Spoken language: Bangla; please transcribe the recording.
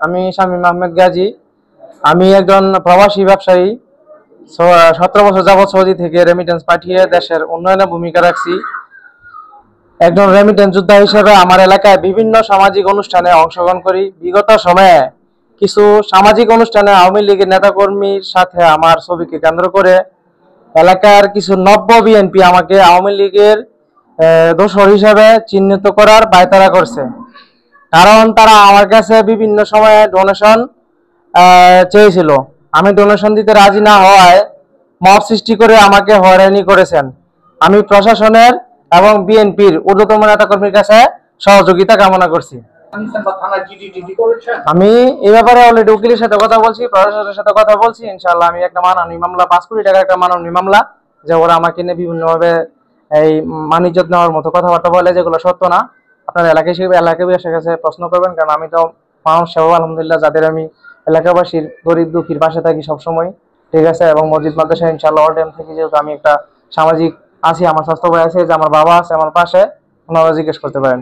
আমি শামীম আহমেদ গাজী। আমি একজন প্রবাসী ব্যবসায়ী। 17 বছর যাবৎ সৌদি থেকে রেমিটেন্স পাঠিয়ে দেশের উন্নয়নে ভূমিকা রাখছি। একজন রেমিটেন্স যোদ্ধা হিসেবে আমার এলাকায় বিভিন্ন সামাজিক অনুষ্ঠানে অংশগ্রহণ করি। বিগত সময়ে কিছু সামাজিক অনুষ্ঠানে আওয়ামী লীগের নেতাকর্মীর সাথে আমার ছবিকে কেন্দ্র করে এলাকার কিছু নব্য বিএনপি আমাকে আওয়ামী লীগের দোসর হিসেবে চিহ্নিত করার পায়তারা করছে। কারণ তারা আমার কাছে বিভিন্ন সময়ে ডোনেশন চেয়েছিল। আমি ডোনেশন দিতে রাজি না হওয়ায় মব সৃষ্টি করে আমাকে হয়রানি করেছেন। আমি প্রশাসনের এবং বিএনপির ঊর্ধ্বতন নেতাকর্মীর কাছে সহযোগিতা কামনা করছি। আমি এই ব্যাপারে অলরেডি উকিলের সাথে কথা বলছি, প্রশাসনের সাথে কথা বলছি। ইনশাআল্লাহ আমি একটা মানহানি মামলা, 5 কোটি টাকার একটা মানহানি মামলা, যে ওরা আমাকে নিয়ে বিভিন্নভাবে এই মানিজ্য নেওয়ার মতো কথাবার্তা বলে, যেগুলো সত্য না। আপনার এলাকাবাসীর কাছে প্রশ্ন করবেন, কারণ আমি তো মানুষ সেবা আলহামদুলিল্লাহ, যাদের আমি এলাকাবাসীর গরিব দুঃখীর পাশে থাকি সবসময়, ঠিক আছে। এবং মসজিদ মাদ্রাসা ইনশাআল্লাহ অল টাইম থেকে, যেহেতু আমি একটা সামাজিক আছি, আমার স্বাস্থ্য ভাই আছে, যে আমার বাবা আছে আমার পাশে, ওনারা জিজ্ঞেস করতে পারেন।